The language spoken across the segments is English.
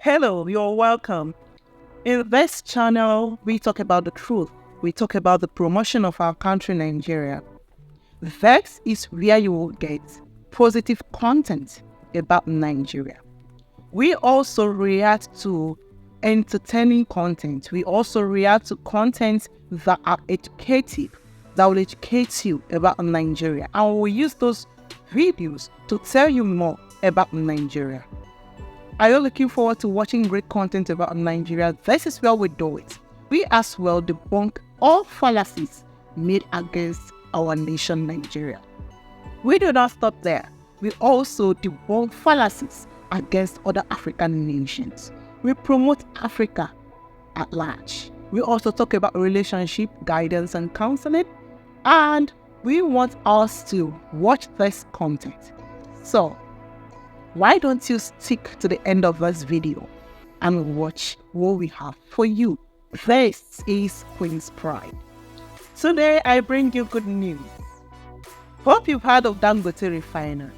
Hello, you're welcome. In this channel, we talk about the truth. We talk about the promotion of our country, Nigeria. This is where you will get positive content about Nigeria. We also react to entertaining content. We also react to content that are educative, that will educate you about Nigeria. And we'll use those videos to tell you more about Nigeria. Are you looking forward to watching great content about Nigeria? This is where we do it. We as well debunk all fallacies made against our nation, Nigeria. We do not stop there. We also debunk fallacies against other African nations. We promote Africa at large. We also talk about relationship, guidance, and counseling. And we want us to watch this content. So, why don't you stick to the end of this video and watch what we have for you? This is Qinspride. Today I bring you good news. Hope you've heard of Dangote Refinery.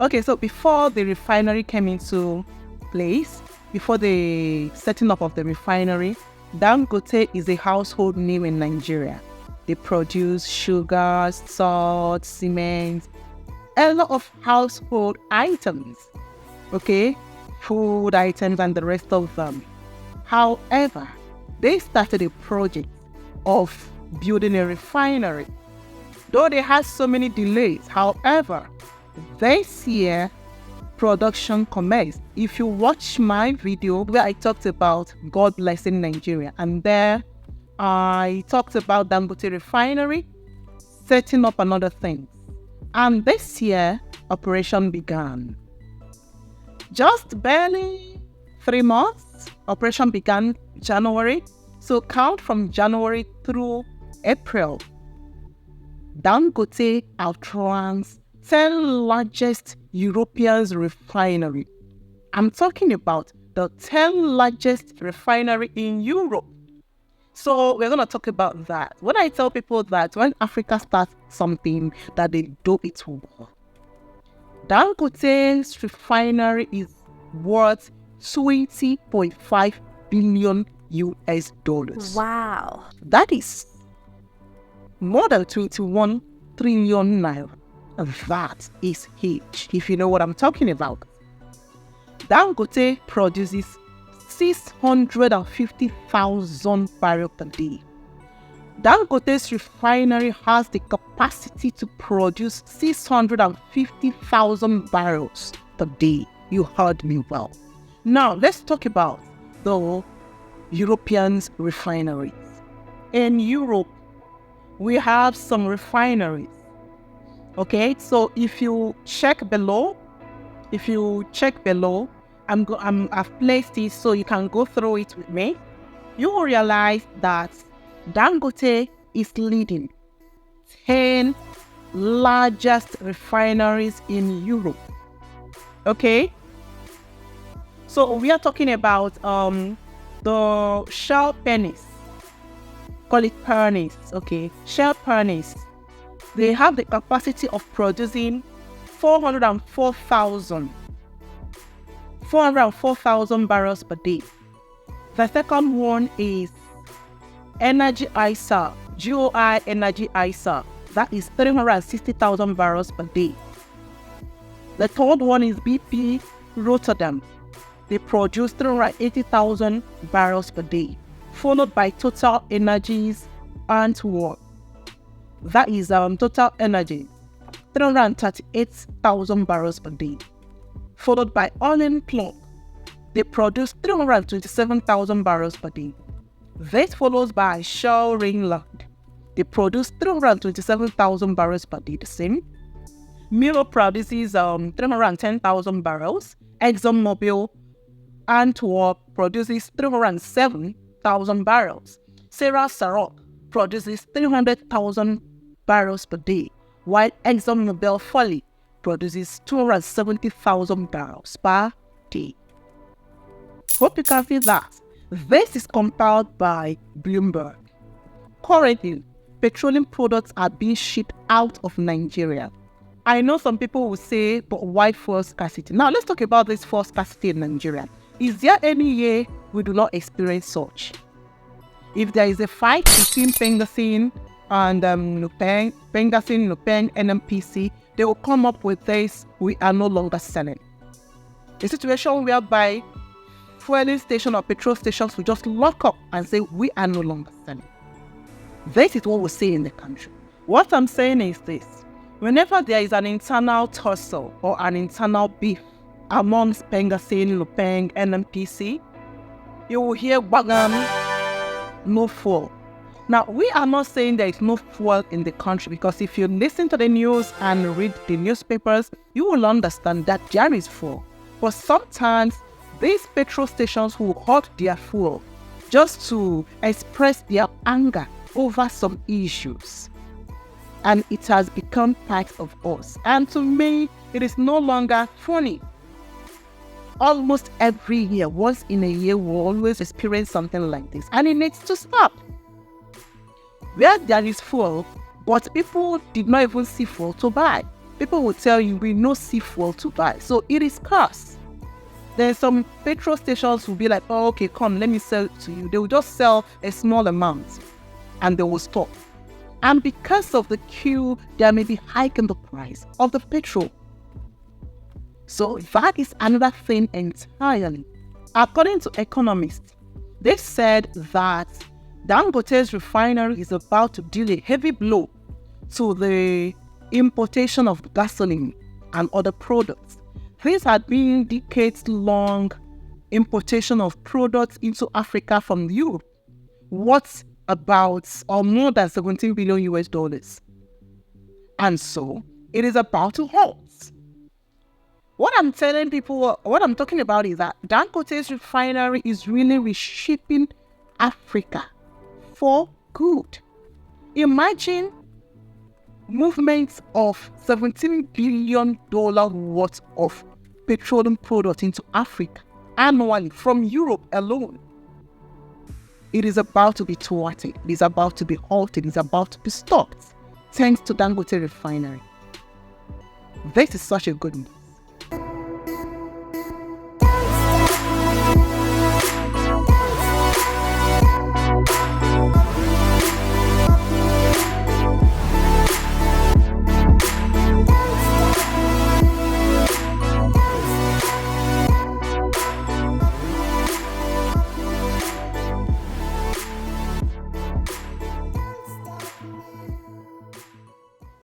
Okay, so before the refinery came into place, before the setting up of the refinery, Dangote is a household name in Nigeria. They produce sugar, salt, cement, a lot of household items, okay, food items and the rest of them. However, they started a project of building a refinery. Though they had so many delays, however, this year production commenced. If you watch my video where I talked about God blessing Nigeria, and there I talked about Dangote Refinery setting up another thing. And this year, operation began. Just barely 3 months, operation began January. So count from January through April. Dangote outranks 10 largest European refinery. I'm talking about the 10 largest refinery in Europe. So we're going to talk about that. When I tell people that when Africa starts something, that they do it well. Dangote's refinery is worth $20.5 billion US. Wow. That is more than 21 trillion naira. That is huge, if you know what I'm talking about. Dangote produces 650,000 barrels per day. Dangote's refinery has the capacity to produce 650,000 barrels per day. You heard me well. Now, let's talk about the European refineries. In Europe, we have some refineries. Okay, so if you check below, I've placed it so you can go through it with me. You will realize that Dangote is leading 10 largest refineries in Europe. Okay, so we are talking about the Shell pennies. Call it pennies, okay? Shell pennies. They have the capacity of producing 404,000 barrels per day. The second one is Energy ISA, GOI Energy ISA. That is 360,000 barrels per day. The third one is BP Rotterdam. They produce 380,000 barrels per day. Followed by Total Energies Antwerp. That is Total Energy, 338,000 barrels per day. Followed by Plug. They produce 327,000 barrels per day. This follows by Shell Rhineland. They produce 327,000 barrels per day. The same. Milo produces 310,000 barrels. ExxonMobil Antwerp produces 307,000 barrels. Sarah Sarok produces 300,000 barrels per day, while ExxonMobil Foley produces 270,000 barrels per day. Hope you can see that. This is compiled by Bloomberg. Currently, petroleum products are being shipped out of Nigeria. I know some people will say, but why fuel scarcity? Now, let's talk about this fuel scarcity in Nigeria. Is there any year we do not experience such? If there is a fight between Pengassin and Lupeng, NMPC, they will come up with this: we are no longer selling. A situation whereby fueling station or petrol stations will just lock up and say, we are no longer selling. This is what we see in the country. What I'm saying is this: whenever there is an internal tussle or an internal beef amongst Pengassin, Lupeng, NMPC, you will hear bagam, no fuel. Now, we are not saying there is no fuel in the country, because if you listen to the news and read the newspapers, you will understand that there is fuel. But sometimes these petrol stations will hold their fuel just to express their anger over some issues. And it has become part of us. And to me, it is no longer funny. Almost every year, once in a year, we always experience something like this. And it needs to stop. Where there is fuel, but people did not even see fuel to buy. People will tell you, we no see fuel to buy. So it is scarce. Then some petrol stations will be like, oh, okay, come, let me sell it to you. They will just sell a small amount and they will stop. And because of the queue, there may be hike in the price of the petrol. So that is another thing entirely. According to economists, they said that Dangote's refinery is about to deal a heavy blow to the importation of gasoline and other products. This had been decades-long importation of products into Africa from Europe. What's about or more than 17 billion US dollars. And so it is about to halt. What I'm telling people, what I'm talking about is that Dangote's refinery is really reshaping Africa for good. Imagine movements of $17 billion worth of petroleum products into Africa annually from Europe alone. It is about to be thwarted. It is about to be halted. It is about to be stopped, thanks to Dangote Refinery. This is such a good news.